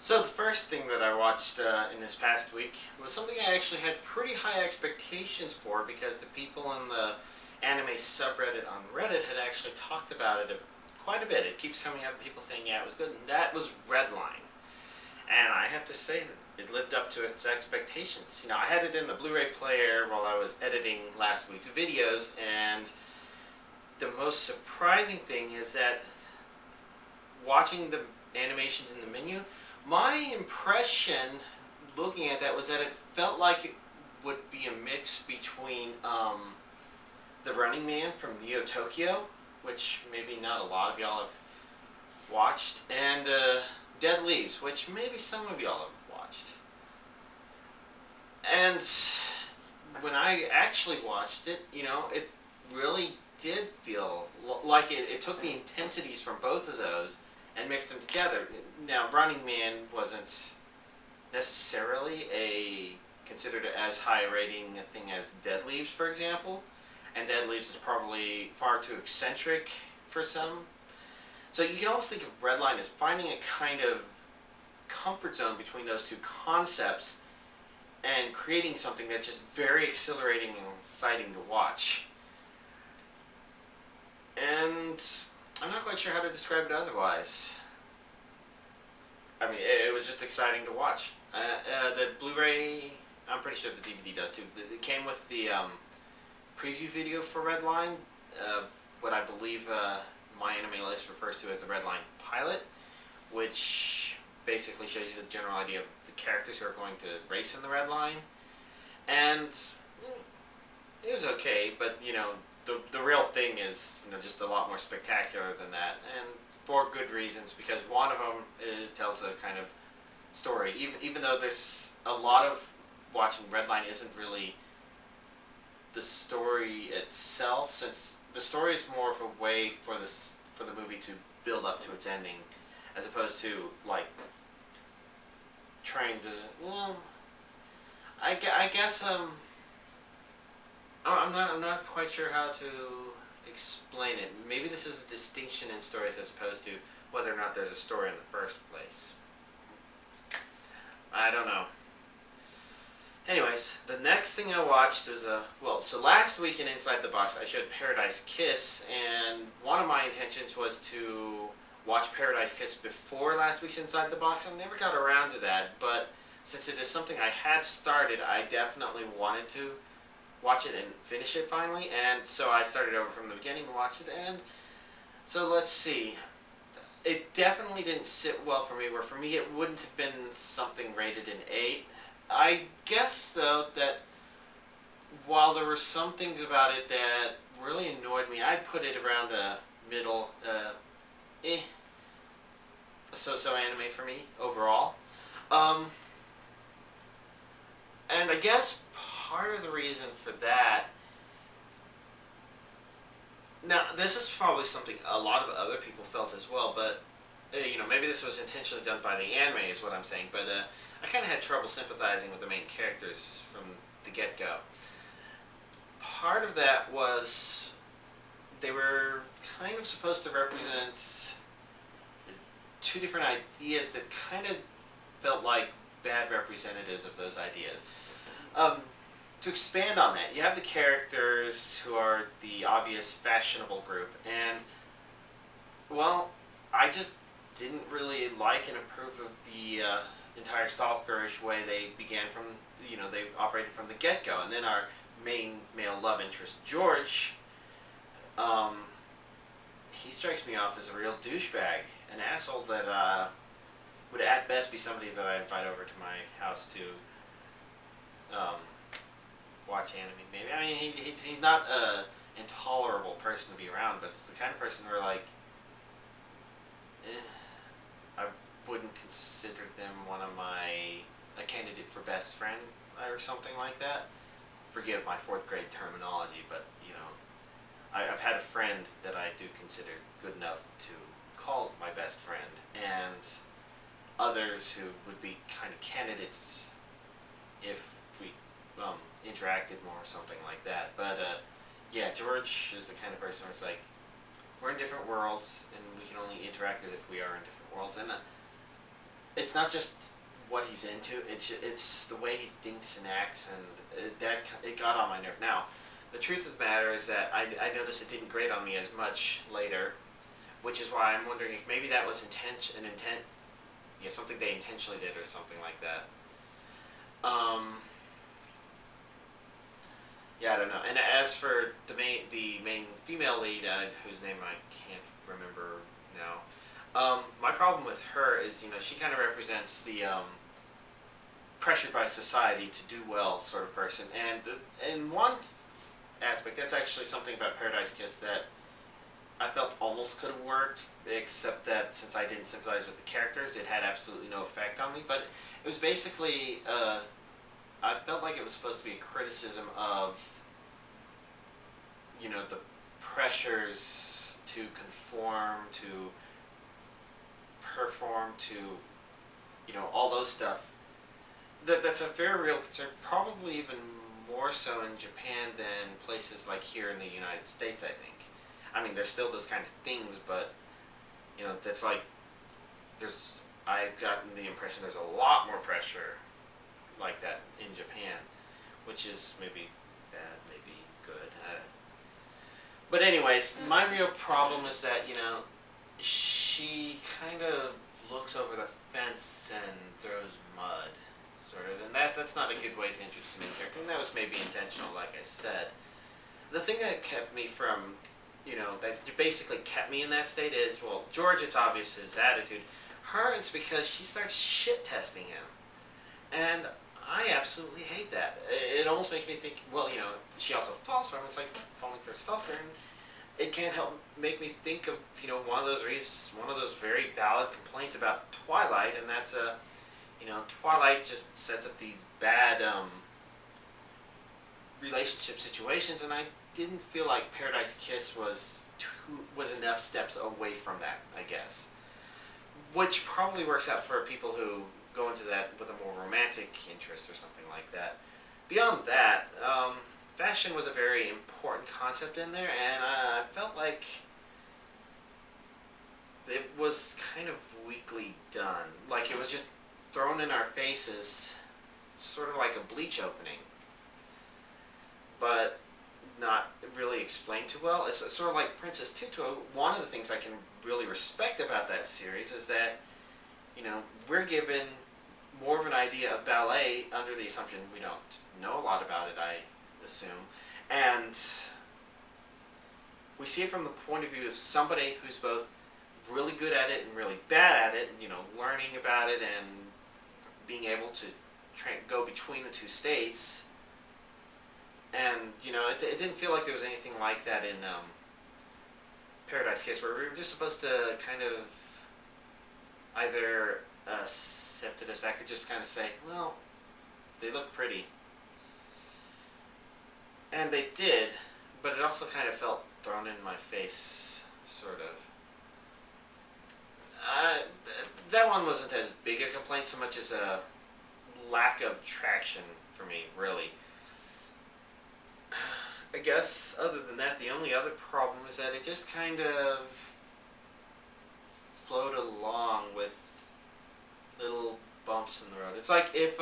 So the first thing that I watched in this past week was something I actually had pretty high expectations for because the people in the anime subreddit on Reddit had actually talked about it quite a bit. It keeps coming up, people saying, yeah, it was good, and that was Redline. And I have to say that it lived up to its expectations. I had it in the Blu-ray player while I was editing last week's videos, and the most surprising thing is that watching the animations in the menu, my impression looking at that was that it felt like it would be a mix between the Running Man from Neo Tokyo, which maybe not a lot of y'all have watched, and Dead Leaves, which maybe some of y'all have watched. And when I actually watched it, it really did feel like it took the intensities from both of those and mixed them together. Now, Running Man wasn't necessarily considered as high a rating a thing as Dead Leaves, for example, and Dead Leaves is probably far too eccentric for some. So you can almost think of Redline as finding a kind of comfort zone between those two concepts and creating something that's just very exhilarating and exciting to watch. And I'm not quite sure how to describe it otherwise. I mean, it was just exciting to watch. The Blu-ray, I'm pretty sure the DVD does too. It came with the preview video for Redline, what I believe my anime list refers to as the Redline pilot, which basically shows you the general idea of the characters who are going to race in the Redline. And it was okay, but the real thing is just a lot more spectacular than that, and for good reasons, because one of them tells a kind of story, even though there's a lot of watching Redline isn't really the story itself, since the story is more of a way for the movie to build up to its ending, as opposed to like trying to I guess I'm not quite sure how to explain it. Maybe this is a distinction in stories as opposed to whether or not there's a story in the first place. I don't know. Anyways, the next thing I watched was so last week in Inside the Box I showed Paradise Kiss, and one of my intentions was to watch Paradise Kiss before last week's Inside the Box. I never got around to that, but since it is something I had started, I definitely wanted to watch it and finish it finally, and so I started over from the beginning and watched it. And so let's see, it definitely didn't sit well for me, where for me it wouldn't have been something rated an 8. I guess though that while there were some things about it that really annoyed me, I'd put it around a middle a so-so anime for me overall. And I guess part of the reason for that, now this is probably something a lot of other people felt as well, but maybe this was intentionally done by the anime is what I'm saying, but I kind of had trouble sympathizing with the main characters from the get-go. Part of that was they were kind of supposed to represent two different ideas that kind of felt like bad representatives of those ideas. To expand on that, you have the characters who are the obvious fashionable group, and well, I just didn't really like and approve of the entire stalkerish way they began from, they operated from the get-go. And then our main male love interest, George, he strikes me off as a real douchebag, an asshole that would at best be somebody that I invite over to my house to watch anime. Maybe, I mean, he's not a intolerable person to be around, but it's the kind of person where I wouldn't consider them a candidate for best friend or something like that. Forgive my 4th grade terminology, but I've had a friend that I do consider good enough to call my best friend, and others who would be kind of candidates if we interacted more or something like that. But yeah, George is the kind of person where it's like, we're in different worlds and we can only interact as if we are in different worlds. And it's not just what he's into. It's the way he thinks and acts, and it got on my nerve. Now, the truth of the matter is that I noticed it didn't grate on me as much later, which is why I'm wondering if maybe that was something they intentionally did or something like that. Yeah, I don't know. And as for the main female lead, whose name I can't remember now, my problem with her is, she kind of represents the pressured by society to do well sort of person. And in one aspect, that's actually something about Paradise Kiss that I felt almost could have worked, except that since I didn't sympathize with the characters, it had absolutely no effect on me. But it was basically, I felt like it was supposed to be a criticism of, the pressures to conform, to perform, to, all those stuff. That's a very real concern, probably even more so in Japan than places like here in the United States, I think. I mean, there's still those kind of things, but, that's like, I've gotten the impression there's a lot more pressure like that in Japan, which is maybe bad, maybe good. But anyways, my real problem is that, she kind of looks over the fence and throws mud, sort of, and that's not a good way to introduce a main character, and that was maybe intentional, like I said. The thing that kept me from, that basically kept me in that state is, well, George, it's obvious his attitude. Her, it's because she starts shit-testing him. And I absolutely hate that. It almost makes me think, well, she also falls for him. It's like falling for a stalker. And it can't help make me think of, one of those very valid complaints about Twilight, and that's, Twilight just sets up these bad relationship situations, and I didn't feel like Paradise Kiss was enough steps away from that, I guess. Which probably works out for people who go into that with a more romantic interest or something like that. Beyond that, fashion was a very important concept in there, and I felt like it was kind of weakly done. Like it was just thrown in our faces, sort of like a Bleach opening, but not really explained too well. It's sort of like Princess Tuto. One of the things I can really respect about that series is that, we're given more of an idea of ballet under the assumption we don't know a lot about it, I assume. And we see it from the point of view of somebody who's both really good at it and really bad at it, and, learning about it and being able to go between the two states. And, it didn't feel like there was anything like that in Paradise Kiss, where we were just supposed to kind of either accept it as fact or just kind of say, well, they look pretty. And they did, but it also kind of felt thrown in my face, sort of. That one wasn't as big a complaint so much as a lack of traction for me, really. I guess, other than that, the only other problem is that it just kind of flowed along with little bumps in the road. It's like if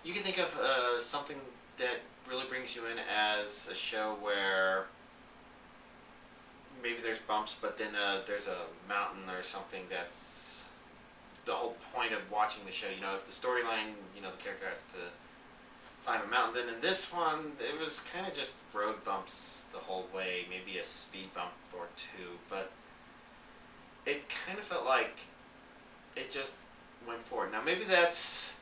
you can think of something that really brings you in as a show where maybe there's bumps, but then there's a mountain or something that's the whole point of watching the show. If the storyline, the character has to climb a mountain. Then in this one, it was kind of just road bumps the whole way, maybe a speed bump or two, but it kind of felt like it just went forward. Now maybe that's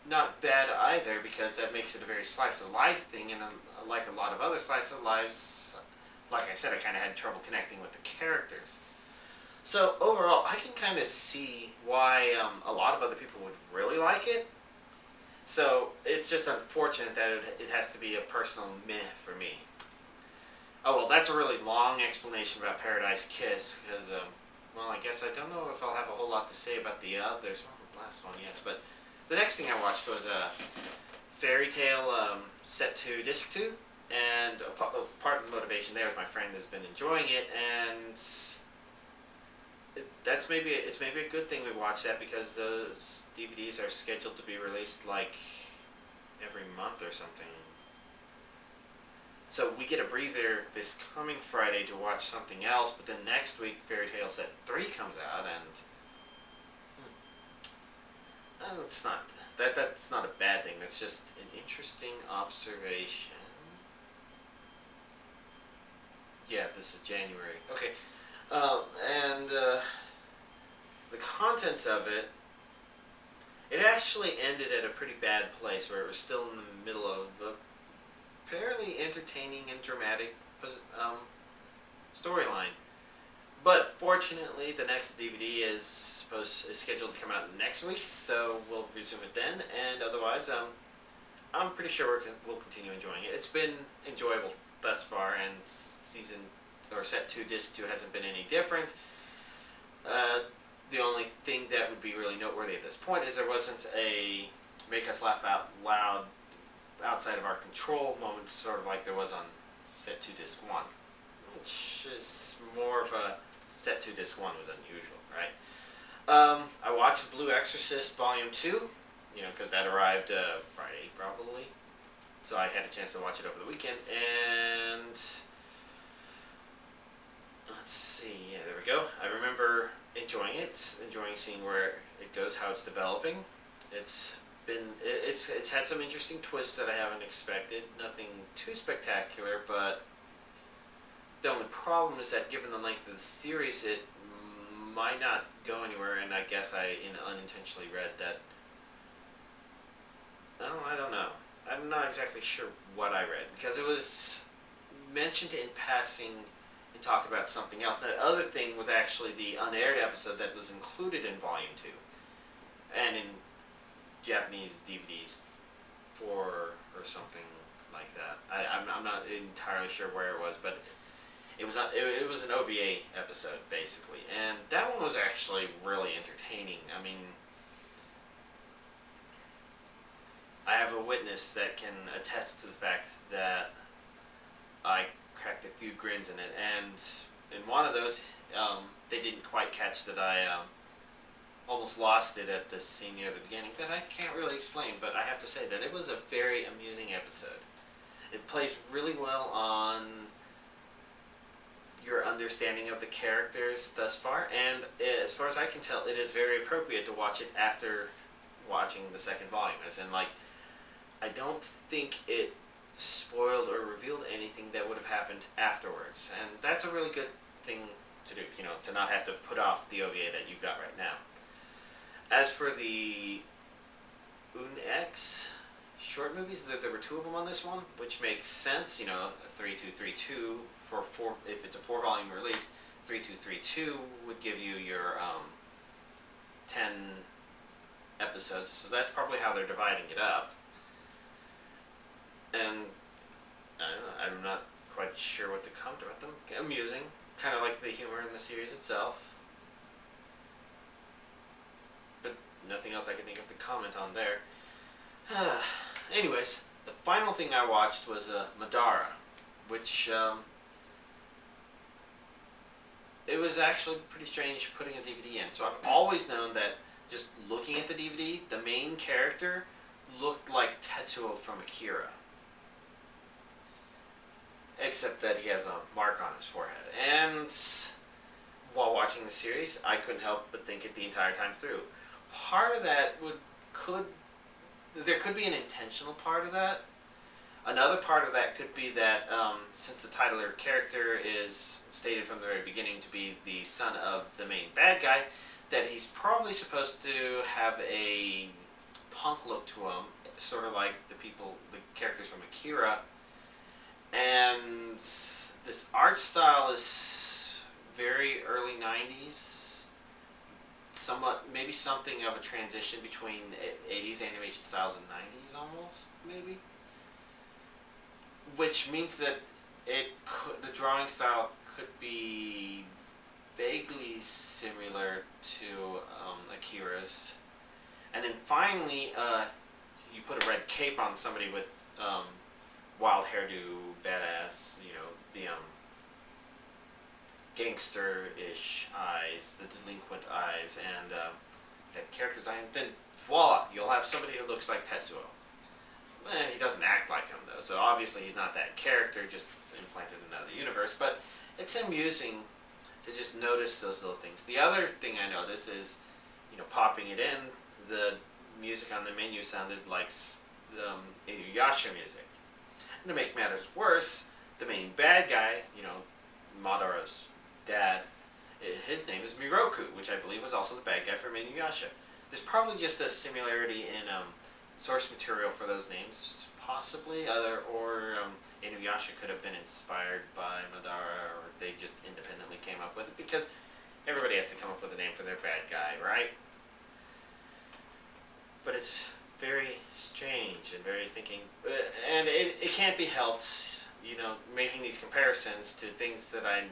not bad either, because that makes it a very slice of life thing, and like a lot of other slice of lives, like I said, I kind of had trouble connecting with the characters. So overall, I can kind of see why a lot of other people would really like it. So it's just unfortunate that it has to be a personal meh for me. Oh, well, that's a really long explanation about Paradise Kiss, because, well, I guess I don't know if I'll have a whole lot to say about the others. Well, the last one, yes, but the next thing I watched was Fairy Tail Set to Disc 2, and part of the motivation there is my friend has been enjoying it, and it's maybe a good thing we watch that because those DVDs are scheduled to be released like every month or something. So we get a breather this coming Friday to watch something else, but then next week Fairy Tail Set 3 comes out, and it's not that's not a bad thing. That's just an interesting observation. Yeah, this is January. Okay, and the contents of it, it actually ended at a pretty bad place where it was still in the middle of a fairly entertaining and dramatic storyline. But fortunately, the next DVD is scheduled to come out next week, so we'll resume it then. And otherwise, I'm pretty sure we'll continue enjoying it. It's been enjoyable thus far, and season or set 2 disc 2 hasn't been any different. The only thing that would be really noteworthy at this point is there wasn't a make us laugh out loud outside of our control moments, sort of like there was on set 2 disc 1, which is more of a set 2 disc 1 was unusual, right? I watched Blue Exorcist Volume 2, because that arrived Friday probably, so I had a chance to watch it over the weekend, and let's see, yeah, there we go. I remember enjoying it, enjoying seeing where it goes, how it's developing. It's had some interesting twists that I haven't expected. Nothing too spectacular, but the only problem is that given the length of the series, it might not go anywhere, and I guess I unintentionally read that. Oh, I don't know. I'm not exactly sure what I read, because it was mentioned in passing and talk about something else. And that other thing was actually the unaired episode that was included in Volume 2. And in Japanese DVDs 4 or something like that. I'm not entirely sure where it was, but it was an OVA episode, basically. And that one was actually really entertaining. I mean, I have a witness that can attest to the fact that I cracked a few grins in it, and in one of those, they didn't quite catch that I almost lost it at the scene near the beginning that I can't really explain, but I have to say that it was a very amusing episode. It plays really well on your understanding of the characters thus far, and as far as I can tell, it is very appropriate to watch it after watching the second volume, as in, like, I don't think it spoiled or revealed anything that would have happened afterwards, and that's a really good thing to do, to not have to put off the OVA that you've got right now. As for the UNX short movies, there were 2 of them on this one, which makes sense, 3232 for 4, if it's a 4-volume release, 3232 would give you your 10 episodes, so that's probably how they're dividing it up. And I don't know, I'm not quite sure what to comment about them. Amusing, kind of like the humor in the series itself. But nothing else I can think of to comment on there. Anyways, the final thing I watched was Madara, which it was actually pretty strange putting a DVD in. So I've always known that just looking at the DVD, the main character looked like Tetsuo from Akira. Except that he has a mark on his forehead. And while watching the series, I couldn't help but think it the entire time through. Part of that there could be an intentional part of that. Another part of that could be that since the title or character is stated from the very beginning to be the son of the main bad guy, that he's probably supposed to have a punk look to him, sort of like the characters from Akira. And this art style is very early 90s, somewhat, maybe something of a transition between 80s animation styles and 90s almost, maybe. Which means that the drawing style could be vaguely similar to Akira's. And then finally, you put a red cape on somebody with wild hairdo, badass, the gangster-ish eyes, the delinquent eyes, and that character design, then voila, you'll have somebody who looks like Tetsuo. He doesn't act like him, though, so obviously he's not that character, just implanted in another universe, but it's amusing to just notice those little things. The other thing I noticed is, popping it in, the music on the menu sounded like Inuyasha music. And to make matters worse, the main bad guy, Madara's dad, his name is Miroku, which I believe was also the bad guy from Inuyasha. There's probably just a similarity in source material for those names, possibly, or Inuyasha could have been inspired by Madara, or they just independently came up with it, because everybody has to come up with a name for their bad guy, right? But it's very strange and very thinking, and it can't be helped, making these comparisons to things that I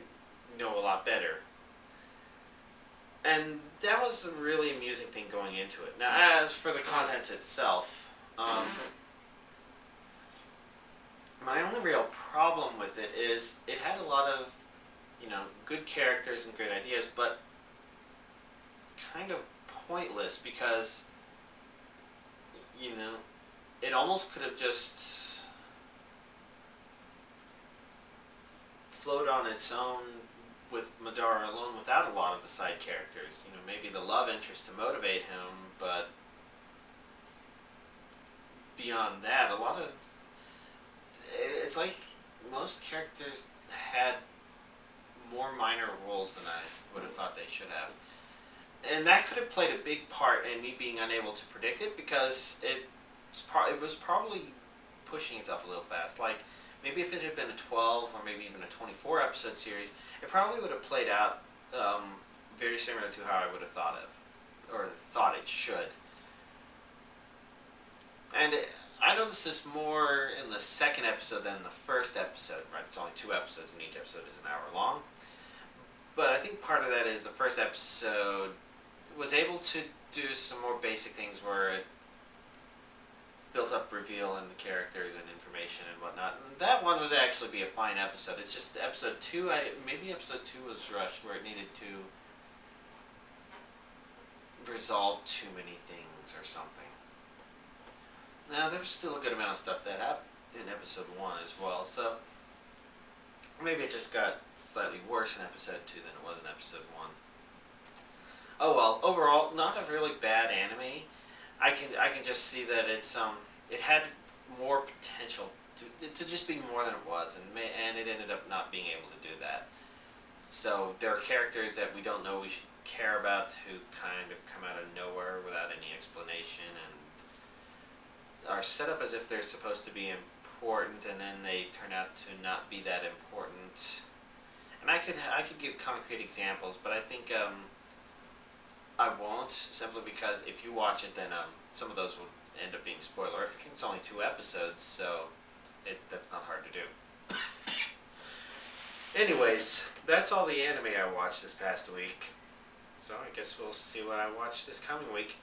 know a lot better. And that was a really amusing thing going into it. Now, as for the content itself, my only real problem with it is it had a lot of, good characters and great ideas, but kind of pointless because, it almost could have just flowed on its own with Madara alone without a lot of the side characters. Maybe the love interest to motivate him, but beyond that, it's like most characters had more minor roles than I would have thought they should have. And that could have played a big part in me being unable to predict it, because it was probably pushing itself a little fast. Like, maybe if it had been a 12 or maybe even a 24 episode series, it probably would have played out very similar to how I would have thought it should. And I noticed this more in the second episode than the first episode. Right, it's only 2 episodes, and each episode is an hour long. But I think part of that is the first episode was able to do some more basic things where it built up reveal in the characters and information and whatnot. And that one would actually be a fine episode. It's just episode 2, maybe episode 2 was rushed, where it needed to resolve too many things or something. Now, there's still a good amount of stuff that happened in episode 1 as well, so maybe it just got slightly worse in episode 2 than it was in episode 1. Oh well, overall, not a really bad anime. I can just see that it had more potential to just be more than it was, and it ended up not being able to do that. So there are characters that we don't know we should care about who kind of come out of nowhere without any explanation and are set up as if they're supposed to be important, and then they turn out to not be that important. And I could give concrete examples, but I think I won't, simply because if you watch it, then some of those will end up being spoilerific. It's only 2 episodes, so that's not hard to do. Anyways, that's all the anime I watched this past week. So I guess we'll see what I watch this coming week.